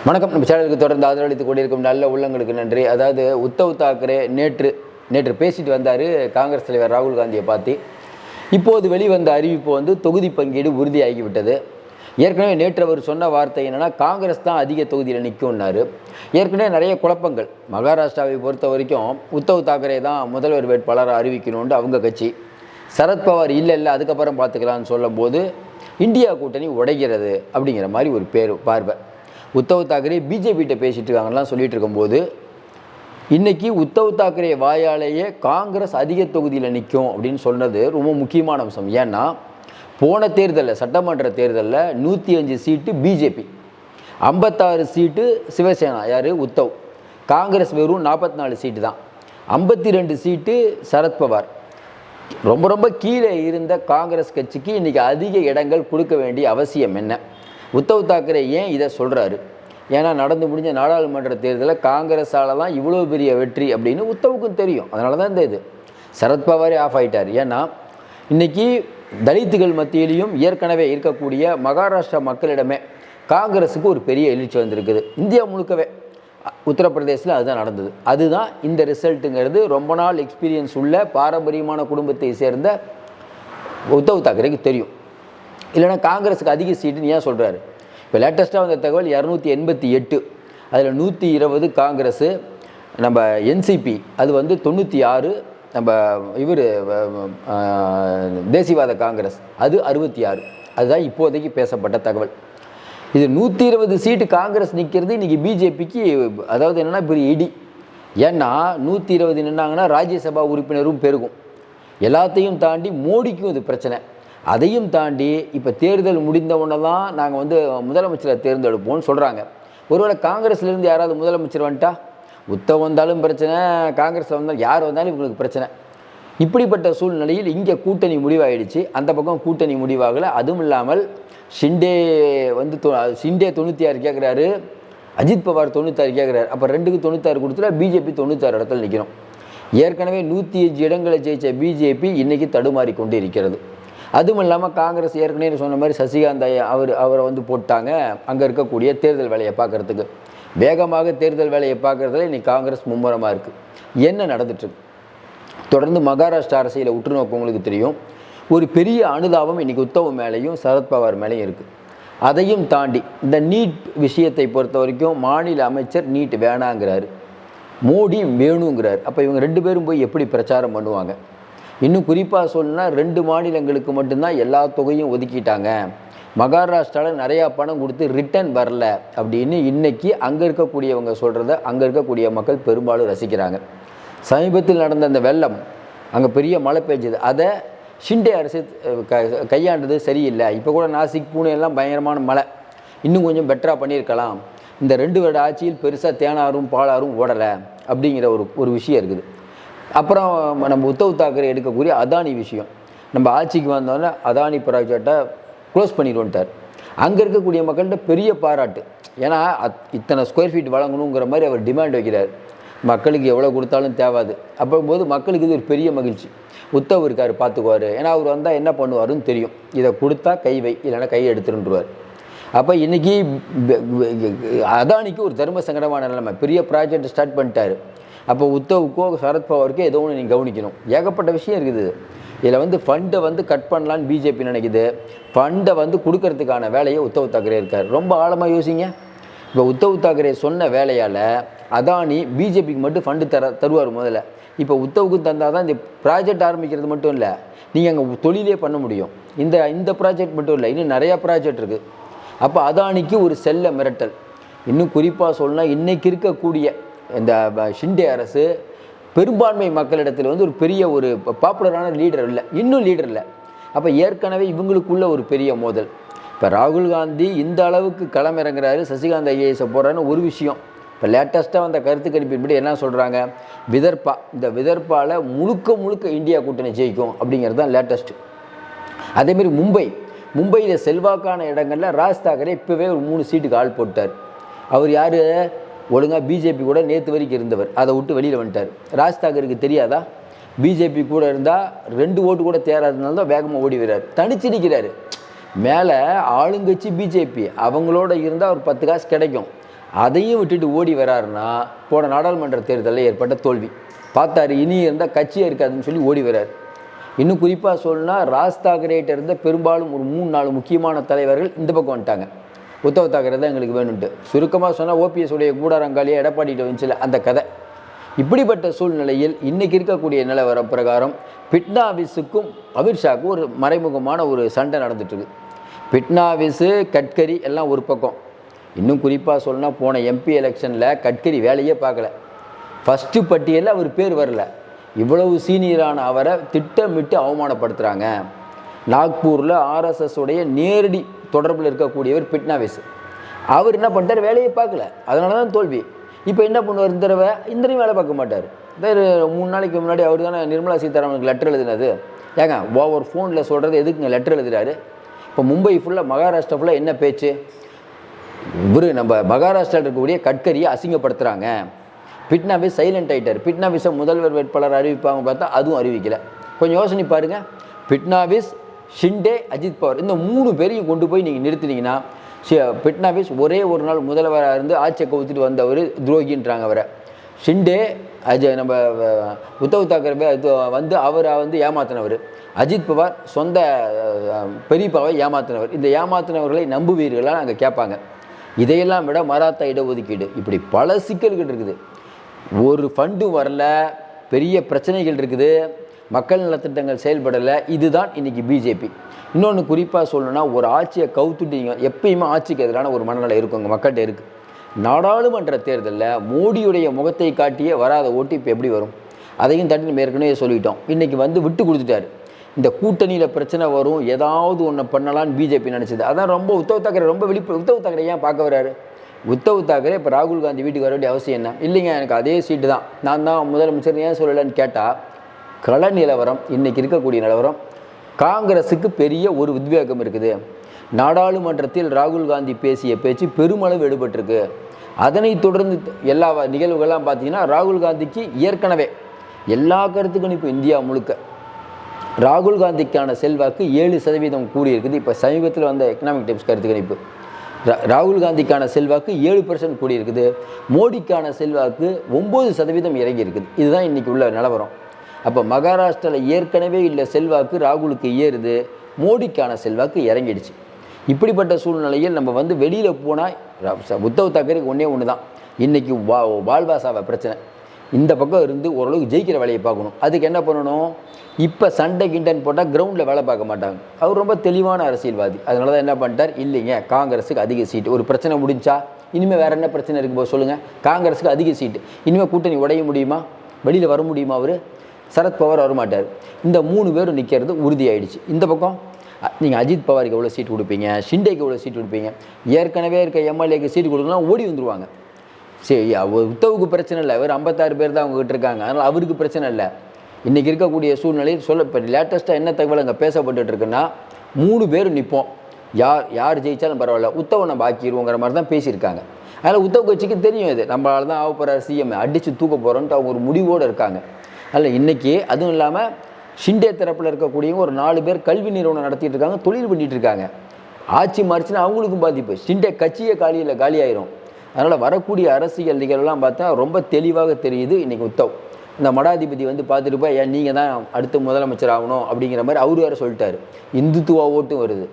வணக்கம். நம்ம சேனலுக்கு தொடர்ந்து ஆதரவளித்துக் கொண்டிருக்கும் நல்ல உள்ளங்களுக்கு நன்றி. அதாவது உத்தவ் தாக்கரே நேற்று பேசிட்டு வந்தார் காங்கிரஸ் தலைவர் ராகுல் காந்தியை பார்த்து. இப்போது வெளிவந்த அறிவிப்பு தொகுதி பங்கீடு உறுதியாகிவிட்டது. ஏற்கனவே நேற்று அவர் சொன்ன வார்த்தை என்னென்னா, காங்கிரஸ் தான் அதிக தொகுதியில் நிற்கும்னாரு. ஏற்கனவே நிறைய குழப்பங்கள். மகாராஷ்டிராவை பொறுத்த வரைக்கும் உத்தவ் தாக்கரே தான் முதல்வர் வேட்பாளரை அறிவிக்கணும்னு அவங்க கட்சி. சரத்பவார் இல்லை அதுக்கப்புறம் பார்த்துக்கலான்னு சொல்லும்போது இந்தியா கூட்டணி உடைகிறது அப்படிங்கிற மாதிரி ஒரு பார்வை. உத்தவ் தாக்கரே பிஜேபிகிட்ட பேசிகிட்டு இருக்காங்கலாம் சொல்லிட்டு இருக்கும்போது, இன்றைக்கி உத்தவ் தாக்கரே வாயாலேயே காங்கிரஸ் அதிக தொகுதியில் நிற்கும் அப்படின்னு சொன்னது ரொம்ப முக்கியமான அம்சம். ஏன்னா போன தேர்தலில், சட்டமன்ற தேர்தலில் 105 சீட்டு பிஜேபி, 56 சீட்டு சிவசேனா, யார் உத்தவ். காங்கிரஸ் வெறும் 44 சீட்டு தான், 52 சீட்டு சரத்பவார். ரொம்ப ரொம்ப கீழே இருந்த காங்கிரஸ் கட்சிக்கு இன்றைக்கி அதிக இடங்கள் கொடுக்க வேண்டிய அவசியம் என்ன? உத்தவ் தாக்கரே ஏன் இதை சொல்கிறாரு? ஏன்னா நடந்து முடிஞ்ச நாடாளுமன்ற தேர்தலில் காங்கிரஸால் தான் இவ்வளோ பெரிய வெற்றி அப்படின்னு உத்தவுக்கும் தெரியும். அதனால தான் இது சரத்பவாரே ஆஃப் ஆகிட்டார். ஏன்னா இன்றைக்கி தலித்துகள் மத்தியிலையும் ஏற்கனவே இருக்கக்கூடிய மகாராஷ்டிரா மக்களிடமே காங்கிரஸுக்கு ஒரு பெரிய எழுச்சி வந்திருக்குது. இந்தியா முழுக்கவே உத்தரப்பிரதேசில் அதுதான் நடந்தது. அதுதான் இந்த ரிசல்ட்டுங்கிறது ரொம்ப நாள் எக்ஸ்பீரியன்ஸ் உள்ள பாரம்பரியமான குடும்பத்தை சேர்ந்த உத்தவ் தாக்கரேக்கு தெரியும். இல்லைனா காங்கிரஸுக்கு அதிக சீட்டுன்னு ஏன் சொல்கிறாரு? இப்போ லேட்டஸ்ட்டாக வந்த தகவல் 288, அதில் 120 காங்கிரஸு, நம்ம என்சிபி அது 96, நம்ம இவர் தேசியவாத காங்கிரஸ் அது 66. அதுதான் இப்போதைக்கு பேசப்பட்ட தகவல். இது 120 சீட்டு காங்கிரஸ் நிற்கிறது இன்றைக்கி பிஜேபிக்கு. அதாவது என்னென்னா பெரிய இடி. ஏன்னா 120 நின்னாங்கன்னா ராஜ்யசபா உறுப்பினரும் பெருகும். எல்லாத்தையும் தாண்டி மோடிக்கும் இது பிரச்சனை. அதையும் தாண்டி இப்போ தேர்தல் முடிந்தவுடனே தான் நாங்கள் முதலமைச்சரை தேர்ந்தெடுப்போம்னு சொல்கிறாங்க. ஒருவேளை காங்கிரஸ்லேருந்து யாராவது முதலமைச்சர் வந்துட்டா, உத்தவ் வந்தாலும் பிரச்சனை, காங்கிரஸில் வந்தாலும் யார் வந்தாலும் இவங்களுக்கு பிரச்சனை. இப்படிப்பட்ட சூழ்நிலையில் இங்கே கூட்டணி முடிவாயிடுச்சு. அந்த பக்கம் கூட்டணி முடிவாகலை. அதுவும் இல்லாமல் ஷிண்டே 96 கேட்குறாரு, அஜித் பவார் 96 கேட்குறாரு. அப்போ 2க்கு 96 கொடுத்துட்டா பிஜேபி 96 இடத்துல நிற்கணும். ஏற்கனவே 105 இடங்களை ஜெயித்த பிஜேபி இன்றைக்கி தடுமாறி கொண்டு இருக்கிறது. அதுவும் இல்லாமல் காங்கிரஸ் ஏற்கனவே சொன்ன மாதிரி சசிகாந்த் அவரை போட்டாங்க அங்கே இருக்கக்கூடிய தேர்தல் வேலையை பார்க்குறதுக்கு. வேகமாக தேர்தல் வேலையை பார்க்குறதுல இன்றைக்கி காங்கிரஸ் மும்முரமாக இருக்குது. என்ன நடந்துட்டுருக்கு? தொடர்ந்து மகாராஷ்டிரா அரசியலை உற்று நோக்கவங்களுக்கு தெரியும். ஒரு பெரிய அனுதாபம் இன்றைக்கி உத்தவ் மேலேயும் சரத்பவார் மேலேயும் இருக்குது. அதையும் தாண்டி இந்த நீட் விஷயத்தை பொறுத்த வரைக்கும் மாநில அமைச்சர் நீட் வேணாங்கிறாரு, மோடி வேணுங்கிறார். அப்போ இவங்க 2 பேரும் போய் எப்படி பிரச்சாரம் பண்ணுவாங்க? இன்னும் குறிப்பாக சொல்லணும்னா 2 மாநிலங்களுக்கு மட்டும்தான் எல்லா தொகையும் ஒதுக்கிட்டாங்க. மகாராஷ்டிராவில் நிறையா பணம் கொடுத்து ரிட்டர்ன் வரல அப்படின்னு இன்றைக்கி அங்கே இருக்கக்கூடியவங்க சொல்கிறத அங்கே இருக்கக்கூடிய மக்கள் பெரும்பாலும் ரசிக்கிறாங்க. சமீபத்தில் நடந்த அந்த வெள்ளம், அங்கே பெரிய மழை பெஞ்சது, அதை ஷிண்டே அரசு கையாண்டது சரியில்லை. இப்போ கூட நாசிக், பூனே எல்லாம் பயங்கரமான மழை, இன்னும் கொஞ்சம் பெட்டராக பண்ணியிருக்கலாம். இந்த 2 வருட ஆட்சியில் பெருசாக தேனாரும் பாலாரும் ஓடலை அப்படிங்கிற ஒரு விஷயம் இருக்குது. அப்புறம் நம்ம உத்தவ் தாக்கரே எடுக்கக்கூடிய அதானி விஷயம். நம்ம ஆட்சிக்கு வந்தோன்னே அதானி ப்ராஜெக்டை க்ளோஸ் பண்ணிடுவோன்ட்டார். அங்கே இருக்கக்கூடிய மக்கள்கிட்ட பெரிய பாராட்டு. ஏன்னா இத்தனை ஸ்கொயர் ஃபீட் வழங்கணுங்கிற மாதிரி அவர் டிமாண்ட் வைக்கிறார். மக்களுக்கு எவ்வளோ கொடுத்தாலும் தேவாது. அப்போது மக்களுக்கு இது ஒரு பெரிய மகிழ்ச்சி. உத்தவ் இருக்கார், பார்த்துக்குவார். ஏன்னா அவர் வந்தால் என்ன பண்ணுவாருன்னு தெரியும். இதை கொடுத்தா கை வை, இல்லைன்னா கையை எடுத்துருன்றுவார். அப்போ இன்றைக்கி அதானிக்கு ஒரு தர்ம சங்கடமான நிலைமை. பெரிய ப்ராஜெக்ட் ஸ்டார்ட் பண்ணிட்டார். அப்போ உத்தவுக்கோ சரத்பவாருக்கோ ஏதோ ஒன்று நீங்கள் கவனிக்கணும். ஏகப்பட்ட விஷயம் இருக்குது. இதில் ஃபண்டை கட் பண்ணலான்னு பிஜேபி நினைக்குது. ஃபண்டை கொடுக்கறதுக்கான வேலையை உத்தவ் தாக்கரே இருக்கார். ரொம்ப ஆழமாக யோசிங்க. இப்போ உத்தவ் தாக்கரே சொன்ன வேலையால் அதானி பிஜேபிக்கு மட்டும் ஃபண்டு தருவார் முதல்ல. இப்போ உத்தவுக்கு தந்தால் தான் இந்த ப்ராஜெக்ட் ஆரம்பிக்கிறது மட்டும் இல்லை, நீங்கள் அங்கே தொழிலே பண்ண முடியும். இந்த ப்ராஜெக்ட் மட்டும் இல்லை, இன்னும் நிறையா ப்ராஜெக்ட் இருக்குது. அப்போ அதானிக்கு ஒரு செல்ல மிரட்டல். இன்னும் குறிப்பாக சொல்லணும்னா இன்றைக்கி இருக்கக்கூடிய இந்த ஷிண்டே அரசு பெரும்பான்மை மக்களிடத்தில் ஒரு பெரிய ஒரு பாப்புலரான லீடர் இல்லை, இன்னும் லீடர் இல்லை. அப்போ ஏற்கனவே இவங்களுக்குள்ள ஒரு பெரிய மோதல். இப்போ ராகுல் காந்தி இந்த அளவுக்கு களமிறங்குறாரு, சசிகாந்த் ஐஏஎஸை போடுறான்னு ஒரு விஷயம். இப்போ லேட்டஸ்ட்டாக வந்த கருத்து கணிப்பின்படி என்ன சொல்கிறாங்க? விதர்பா, இந்த விதர்பாவில் முழுக்க இந்தியா கூட்டணி ஜெயிக்கும் அப்படிங்கிறது தான் லேட்டஸ்ட்டு. அதேமாரி மும்பையில் செல்வாக்கான இடங்களில் ராஜ் தாக்கரே இப்போவே ஒரு 3 சீட்டுக்கு ஆள் போட்டார். அவர் யார்? ஒழுங்காக பிஜேபி கூட நேற்று வரைக்கும் இருந்தவர், அதை விட்டு வெளியில் வந்துட்டார். ராஜ் தாக்கருக்கு தெரியாதா? பிஜேபி கூட இருந்தால் 2 ஓட்டு கூட தேராதனால தான் வேகமாக ஓடி வர்றார், தனிச்சு நிற்கிறாரு. மேலே ஆளுங்கட்சி பிஜேபி, அவங்களோட இருந்தால் ஒரு 10 காசு கிடைக்கும். அதையும் விட்டுட்டு ஓடி வராருன்னா போன நாடாளுமன்ற தேர்தலில் ஏற்பட்ட தோல்வி பார்த்தாரு, இனி இருந்தால் கட்சியே இருக்காதுன்னு சொல்லி ஓடி வர்றாரு. இன்னும் குறிப்பாக சொல்லணும்னா ராஜ் தாக்கரேட்ட இருந்த பெரும்பாலும் ஒரு 3-4 முக்கியமான தலைவர்கள் இந்த பக்கம் வந்துட்டாங்க. உத்தவ் தாக்கரே தான் எங்களுக்கு வேணும்ட்டு. சுருக்கமாக சொன்னால் ஓபிஎஸ் உடைய கூடாரங்காலியாக எடப்பாடிகிட்ட வந்துச்சுல அந்த கதை. இப்படிப்பட்ட சூழ்நிலையில் இன்றைக்கி இருக்கக்கூடிய நிலவரம் பிரகாரம் பிட்னாவிஸுக்கும் அமித்ஷாவுக்கும் ஒரு மறைமுகமான ஒரு சண்டை நடந்துட்டுருக்கு. பிட்னாவிஸு கட்கரி எல்லாம் ஒரு பக்கம். இன்னும் குறிப்பாக சொல்லணும்னா போன எம்பி எலெக்ஷனில் கட்கரி வேலையே பார்க்கல. ஃபஸ்ட்டு பட்டியலில் அவர் பேர் வரல. இவ்வளவு சீனியரான அவரை திட்டமிட்டு அவமானப்படுத்துகிறாங்க. நாக்பூரில் ஆர்எஸ்எஸ் உடைய நேரடி தொடர்பில் இருக்கக்கூடியவர் பிட்னாவிஸ். அவர் என்ன பண்ணிட்டார், வேலையை பார்க்கல. அதனால தான் தோல்வி. இப்போ என்ன பண்ணுவார், இந்த தடவை வேலை பார்க்க மாட்டார். 3 நாளைக்கு முன்னாடி அவர் தானே நிர்மலா சீதாராமனுக்கு லெட்டர் எழுதினது. ஏங்க ஓவர் ஃபோனில் சொல்கிறது எதுக்குங்க லெட்டர் எழுதுறாரு? இப்போ மும்பை ஃபுல்லாக மகாராஷ்டிரா ஃபுல்லாக என்ன பேச்சு, இவர் நம்ம மகாராஷ்டிராவில் இருக்கக்கூடிய கட்கரியை அசிங்கப்படுத்துகிறாங்க. பிட்னாவிஸ் சைலண்ட் ஆகிட்டார். பிட்னாவிஸை முதல்வர் வேட்பாளர் அறிவிப்பாங்க பார்த்தா அதுவும் அறிவிக்கலை. கொஞ்சம் யோசனை பாருங்கள். பிட்னாவிஸ், ஷிண்டே, அஜித் பவார் இந்த 3 பேரையும் கொண்டு போய் நீங்கள் நிறுத்தினீங்கன்னா பிட்னாவிஸ் ஒரே ஒரு நாள் முதல்வராக இருந்து ஆட்சியை கவுத்துட்டு வந்தவர் துரோகின்றாங்க அவரை. ஷிண்டே நம்ம உத்தவ் தாக்கரே வந்து அவரை ஏமாத்தினவர். அஜித் பவார் சொந்த பெரியப்பாவை ஏமாத்தினவர். இந்த ஏமாத்தினவர்களை நம்புவீர்களாக நாங்கள் கேட்பாங்க. இதையெல்லாம் விட மராத்தா இடஒதுக்கீடு, இப்படி பல சிக்கல்கள் இருக்குது. ஒரு ஃபண்டும் வரல, பெரிய பிரச்சனைகள் இருக்குது, மக்கள் நலத்திட்டங்கள் செயல்படலை. இதுதான் இன்றைக்கி பிஜேபி. இன்னொன்று குறிப்பாக சொல்லணும்னா ஒரு ஆட்சியை கவுத்துட்டீங்க, எப்பயுமே ஆட்சிக்கு எதிரான ஒரு மனநிலை இருக்குங்க மக்கள்கிட்ட இருக்குது. நாடாளுமன்ற தேர்தலில் மோடியுடைய முகத்தை காட்டியே வராத ஓட்டு இப்போ எப்படி வரும்? அதையும் தட்டி நம்ம ஏற்கனவே சொல்லிட்டோம். இன்றைக்கி விட்டு கொடுத்துட்டாரு. இந்த கூட்டணியில் பிரச்சனை வரும், ஏதாவது ஒன்று பண்ணலான்னு பிஜேபி நினச்சிது. அதான் ரொம்ப உத்தவ் தாக்கரே ரொம்ப உத்தவ் தாக்கரே ஏன் பார்க்க வர்றாரு? உத்தவ் தாக்கரே இப்போ ராகுல் காந்தி வீட்டுக்கு வர வேண்டிய அவசியம் என்ன? இல்லைங்க, எனக்கு அதே சீட்டு தான், நான் தான் முதலமைச்சர், ஏன் சொல்லலைன்னு கேட்டால் கள நிலவரம், இன்றைக்கி இருக்கக்கூடிய நிலவரம் காங்கிரஸுக்கு பெரிய ஒரு உத்வேகம் இருக்குது. நாடாளுமன்றத்தில் ராகுல் காந்தி பேசிய பேச்சு பெருமளவு எடுபட்டிருக்கு. அதனை தொடர்ந்து எல்லா நிகழ்வுகள்லாம் பார்த்தீங்கன்னா ராகுல் காந்திக்கு ஏற்கனவே எல்லா கருத்து கணிப்பு இந்தியா முழுக்க ராகுல் காந்திக்கான செல்வாக்கு 7% கூடியிருக்குது. இப்போ சமீபத்தில் வந்த எக்கனாமிக் டைம்ஸ் கருத்து கணிப்பு ராகுல் காந்திக்கான செல்வாக்கு 7% கூடியிருக்குது. மோடிக்கான செல்வாக்கு 9% இறங்கி இருக்குது. இதுதான் இன்றைக்கி உள்ள நிலவரம். அப்போ மகாராஷ்டிராவில் ஏற்கனவே இல்லை செல்வாக்கு ராகுலுக்கு ஏறுது, மோடிக்கான செல்வாக்கு இறங்கிடுச்சு. இப்படிப்பட்ட சூழ்நிலையில் நம்ம வெளியில் போனால் உத்தவ் தாக்கரேக்கு ஒன்று தான், இன்றைக்கி வால்வாசாவை பிரச்சனை. இந்த பக்கம் இருந்து ஓரளவுக்கு ஜெயிக்கிற வேலையை பார்க்கணும். அதுக்கு என்ன பண்ணணும்? இப்போ சண்டை கிண்டன் போட்டால் கிரவுண்டில் வேலை பார்க்க மாட்டாங்க. அவர் ரொம்ப தெளிவான அரசியல்வாதி. அதனால தான் என்ன பண்ணிட்டார், இல்லைங்க காங்கிரஸுக்கு அதிக சீட்டு, ஒரு பிரச்சனை முடிஞ்சா இனிமேல் வேறு என்ன பிரச்சனை இருக்குது போது சொல்லுங்கள், காங்கிரஸுக்கு அதிக சீட்டு, இனிமேல் கூட்டணி உடைய முடியுமா, வெளியில் வர முடியுமா? அவர் சரத்பவார் வரமாட்டார். இந்த 3 பேரும் நிற்கிறது உறுதியாயிடுச்சு. இந்த பக்கம் நீங்கள் அஜித் பவாருக்கு எவ்வளோ சீட்டு கொடுப்பீங்க, ஷிண்டேக்கு எவ்வளோ சீட்டு கொடுப்பீங்க? ஏற்கனவே இருக்க எம்எல்ஏக்கு சீட்டு கொடுக்கலாம் ஓடி வந்துடுவாங்க. சரி, உத்தவுக்கு பிரச்சனை இல்லை, அவர் 56 பேர் தான் அவங்ககிட்ட இருக்காங்க, அதனால் அவருக்கு பிரச்சனை இல்லை. இன்றைக்கி இருக்கக்கூடிய சூழ்நிலையில் இப்போ லேட்டஸ்ட்டாக என்ன தகவல் அங்கே பேசப்பட்டு இருக்குன்னா 3 பேர் நிற்போம், யார் ஜெயித்தாலும் பரவாயில்ல, உத்தவை நம்ம ஆக்கிடுவோங்கிற மாதிரி தான் பேசியிருக்காங்க. அதனால் உத்தவ் கட்சிக்கு தெரியும், இது நம்மளால தான் ஆக போகிற சிஎம் அடித்து தூக்க போகிறோன்ட்டு அவங்க ஒரு முடிவோடு இருக்காங்க. அதில் இன்றைக்கி அதுவும் இல்லாமல் ஷிண்டே தரப்பில் இருக்கக்கூடிய ஒரு 4 பேர் கல்வி நிறுவனம் நடத்திட்டு இருக்காங்க, தொழில் பண்ணிகிட்டு இருக்காங்க. ஆட்சி மாறிச்சுன்னா அவங்களுக்கும் பாதிப்பு, ஷிண்டே கட்சியே காலியாயிரும். அதனால் வரக்கூடிய அரசியல் நிகழ்வுலாம் பார்த்தா ரொம்ப தெளிவாக தெரியுது. இன்றைக்கி உத்தவ் இந்த மடாதிபதி பார்த்துட்டு போய் ஏன் நீங்கள் தான் அடுத்த முதலமைச்சர் ஆகணும் அப்படிங்கிற மாதிரி அவர் வேறு சொல்லிட்டார். இந்துத்துவா ஓட்டும் வருது.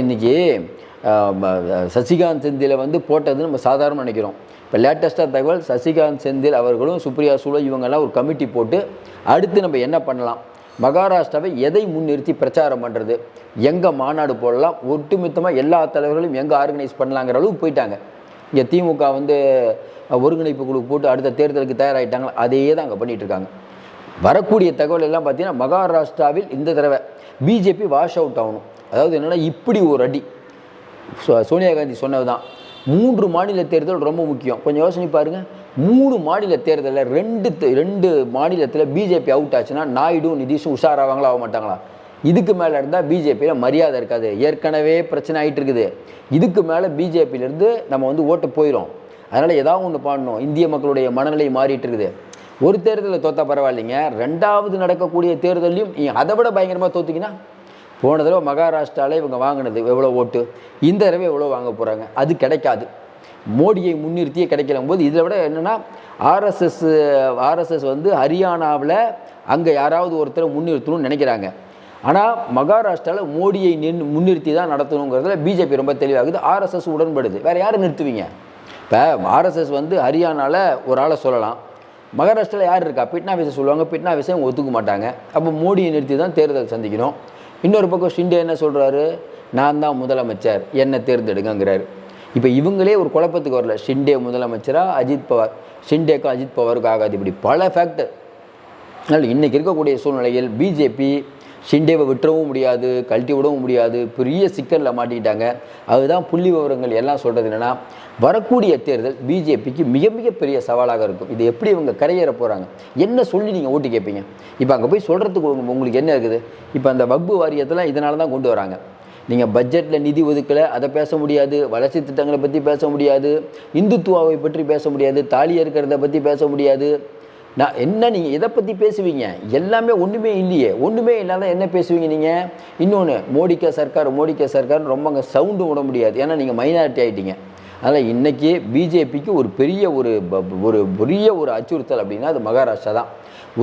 இன்றைக்கி சசிகாந்த் செந்திலை போட்டது நம்ம சாதாரணமாக நினைக்கிறோம். இப்போ லேட்டஸ்ட்டாக தகவல், சசிகாந்த் செந்தில் அவர்களும் சுப்ரியா சூலே இவங்கெல்லாம் ஒரு கமிட்டி போட்டு அடுத்து நம்ம என்ன பண்ணலாம், மகாராஷ்டிராவை எதை முன்னிறுத்தி பிரச்சாரம் பண்ணுறது, எங்கே மாநாடு போடலாம், ஒட்டுமொத்தமாக எல்லா தலைவர்களும் எங்கே ஆர்கனைஸ் பண்ணலாங்கிற அளவுக்கு போயிட்டாங்க. இங்கே திமுக ஒருங்கிணைப்பு குழு போட்டு அடுத்த தேர்தலுக்கு தயாராகிட்டாங்களா, அதையே தான் அங்கே பண்ணிகிட்ருக்காங்க. வரக்கூடிய தகவல் எல்லாம் பார்த்தீங்கன்னா மகாராஷ்டிராவில் இந்த தடவை பிஜேபி வாஷ் அவுட் ஆகணும். அதாவது என்னென்னா இப்படி ஒரு அடி சோனியா காந்தி சொன்னது தான், 3 மாநில தேர்தல் ரொம்ப முக்கியம். கொஞ்சம் யோசனை பாருங்கள், 3 மாநில தேர்தலில் 2 மாநிலத்தில் பிஜேபி அவுட் ஆச்சுன்னா நாயுடு நிதிஷும் உஷாராவாங்களா ஆக மாட்டாங்களா? இதுக்கு மேலே இருந்தால் பிஜேபியில் மரியாதை இருக்காது. ஏற்கனவே பிரச்சனை ஆகிட்டு இருக்குது. இதுக்கு மேலே பிஜேபியிலேருந்து நம்ம ஓட்டு போயிடும். அதனால் ஏதாவது ஒன்று பண்ணணும். இந்திய மக்களுடைய மனநிலை மாறிட்டு இருக்குது. ஒரு தேர்தலில் தோற்றா பரவாயில்லைங்க, 2வது நடக்கக்கூடிய தேர்தலையும் அதை விட பயங்கரமாக தோற்றிங்கன்னா, போன தடவை மகாராஷ்டிராவில் இவங்க வாங்கினது எவ்வளோ ஓட்டு, இந்த தடவை எவ்வளோ வாங்க போகிறாங்க, அது கிடைக்காது. மோடியை முன்னிறுத்தியே கிடைக்கலும் போது இதில் விட என்னென்னா ஆர்எஸ்எஸ் வந்து ஹரியானாவில் அங்கே யாராவது ஒருத்தரை முன்னிறுத்தணும்னு நினைக்கிறாங்க. ஆனால் மகாராஷ்டிராவில் மோடியை முன்னிறுத்தி தான் நடத்தணுங்கிறதுல பிஜேபி ரொம்ப தெளிவாகுது. ஆர்எஸ்எஸ் உடன்படுது. வேறு யாரை நிறுத்துவீங்க? இப்போ ஆர்எஸ்எஸ் வந்து ஹரியானாவில் ஒரு ஆளை சொல்லலாம், மகாராஷ்டிராவில் யார் இருக்கா? பிட்னாவிஸை சொல்லுவாங்க, பிட்னாவிஸை அவங்க ஒத்துக்க மாட்டாங்க. அப்போ மோடியை நிறுத்தி தான் தேர்தல் சந்திக்கணும். இன்னொரு பக்கம் ஷிண்டே என்ன சொல்கிறாரு, நான் தான் முதலமைச்சர், என்னை தேர்ந்தெடுங்கிறாரு. இப்போ இவங்களே ஒரு குழப்பத்துக்கு வரல, ஷிண்டே முதலமைச்சராக அஜித் பவார், ஷிண்டேக்கும் அஜித் பவாருக்கும் ஆகாது, இப்படி பல ஃபேக்டர். அதனால் இன்றைக்கி இருக்கக்கூடிய சூழ்நிலையில் பிஜேபி ஷிண்டேவை விட்டுறவும் முடியாது, கழட்டி விடவும் முடியாது, பெரிய சிக்கலில் மாட்டிக்கிட்டாங்க. அதுதான் புள்ளி விவரங்கள் எல்லாம் சொல்கிறது என்னென்னா, வரக்கூடிய தேர்தல் பிஜேபிக்கு மிக மிக பெரிய சவாலாக இருக்கும். இது எப்படி இவங்க கரையேற போகிறாங்க, என்ன சொல்லி நீங்கள் ஓட்டு கேட்பீங்க? இப்போ அங்கே போய் சொல்கிறதுக்கு உங்களுக்கு என்ன இருக்குது? இப்போ அந்த வக்பு வாரியத்தெல்லாம் இதனால தான் கொண்டு வராங்க. நீங்கள் பட்ஜெட்டில் நிதி ஒதுக்கலை, அதை பேச முடியாது, வளர்ச்சி திட்டங்களை பற்றி பேச முடியாது, இந்துத்துவாவை பற்றி பேச முடியாது, தாலி இருக்கிறத பற்றி பேச முடியாது. நான் என்ன நீங்கள் எதை பற்றி பேசுவீங்க? எல்லாமே ஒன்றுமே இல்லையே. ஒன்றுமே இல்லாத என்ன பேசுவீங்க நீங்கள்? இன்னொன்று, மோடிக்க சர்க்கார் ரொம்ப அங்கே சவுண்டும் விட முடியாது, ஏன்னா நீங்கள் மைனாரிட்டி ஆகிட்டீங்க. அதனால் இன்றைக்கி பிஜேபிக்கு ஒரு பெரிய ஒரு அச்சுறுத்தல் அப்படின்னா அது மகாராஷ்டிரா தான்.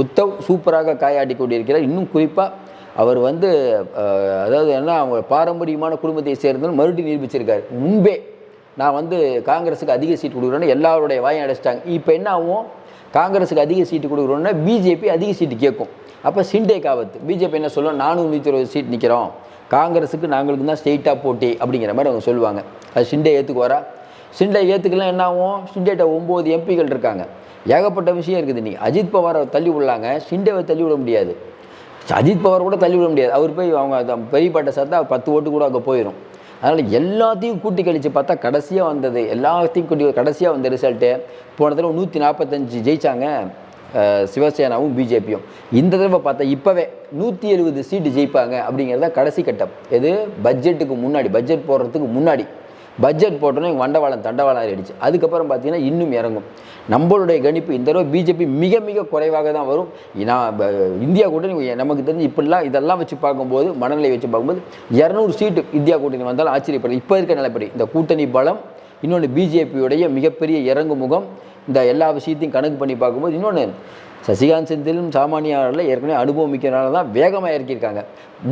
உத்தவ் சூப்பராக காயாடி கொண்டிருக்கிறார். இன்னும் குறிப்பாக அவர் வந்து அதாவது என்ன, அவங்க பாரம்பரியமான குடும்பத்தை சேர்ந்தவங்க மறுபடியும் நிரூபிச்சிருக்காரு. முன்பே நான் வந்து காங்கிரஸுக்கு அதிக சீட் கொடுக்குறேன்னு எல்லாருடைய வாயும் அடைச்சிட்டாங்க. இப்போ என்ன ஆகும்? காங்கிரஸுக்கு அதிக சீட்டு கொடுக்குறோன்னா பிஜேபி அதிக சீட்டு கேட்கும். அப்போ ஷிண்டேக்கு ஆபத்து. பிஜேபி என்ன சொல்லுவோம், 420 சீட் நிற்கிறோம், காங்கிரஸுக்கு நாங்களுக்கு தான் ஸ்ட்ரெயிட்டாக போட்டி அப்படிங்கிற மாதிரி அவங்க சொல்லுவாங்க. அது ஷிண்டே ஏற்றுக்குவாரா? ஷிண்டே ஏற்றுக்கலாம். என்ன ஆகும்? ஷிண்டேட்ட 9 எம்பிகள் இருக்காங்க. ஏகப்பட்ட விஷயம் இருக்குது. நீங்கள் அஜித் பவாரை தள்ளி விடலாங்க, ஷிண்டேவை தள்ளி விட முடியாது. அஜித் பவார் கூட தள்ளி விட முடியாது. அவர் போய் அவங்க பெரியப்பாட்டை சேர்த்தா 10 ஓட்டு கூட அங்கே போயிடும். அதனால் எல்லாத்தையும் கூட்டி கழித்து பார்த்தா கடைசியாக வந்தது, எல்லாத்தையும் கூட்டி கடைசியாக வந்த ரிசல்ட்டு போன தடவை 145 ஜெயித்தாங்க சிவசேனாவும் பிஜேபியும். இந்த தடவை பார்த்தா இப்போவே 170 சீட்டு ஜெயிப்பாங்க அப்படிங்கிறத கடைசி கட்டம். எது? பட்ஜெட்டுக்கு முன்னாடி, பட்ஜெட் போடுறதுக்கு முன்னாடி. பட்ஜெட் போட்டோன்னே வண்டவாளம் தண்டவாளம் ஆகிடுச்சு. அதுக்கப்புறம் பார்த்தீங்கன்னா இன்னும் இறங்கும். நம்மளுடைய கணிப்பு இந்த தடவை பிஜேபி மிக மிக குறைவாக தான் வரும். நான் இந்தியா கூட்டணி நமக்கு தெரிஞ்சு இப்படிலாம் இதெல்லாம் வச்சு பார்க்கும்போது, மனநிலை வச்சு பார்க்கும்போது 200 சீட்டு இந்தியா கூட்டணி வந்தாலும் ஆச்சரியப்படுது. இப்போ இருக்க நிலைப்படி இந்த கூட்டணி பலம், இன்னொன்று பிஜேபியுடைய மிகப்பெரிய இறங்கு முகம், இந்த எல்லா விஷயத்தையும் கணக்கு பண்ணி பார்க்கும்போது, இன்னொன்று சசிகாந்த் செந்திலும் சாமானியாரில் ஏற்கனவே அனுபவமிக்கிறனால தான் வேகமாக இறக்கியிருக்காங்க.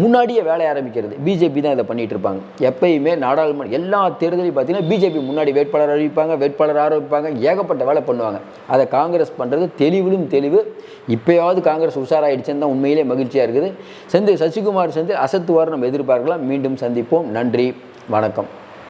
முன்னாடியே வேலையை ஆரம்பிக்கிறது பிஜேபி தான் இதை பண்ணிகிட்டு இருப்பாங்க. எப்பயுமே நாடாளுமன்ற எல்லா தேர்தலையும் பார்த்தீங்கன்னா பிஜேபி முன்னாடி வேட்பாளர் ஆரம்பிப்பாங்க, ஏகப்பட்ட வேலை பண்ணுவாங்க. அதை காங்கிரஸ் பண்ணுறது தெளிவிலும் தெளிவு. இப்போயாவது காங்கிரஸ் உஷாராயிடுச்சுன்னு தான் உண்மையிலே மகிழ்ச்சியாக இருக்குது. சசிகுமார் செந்தில் அசத்துவார் நம்ம எதிர்பார்க்கலாம். மீண்டும் சந்திப்போம். நன்றி, வணக்கம்.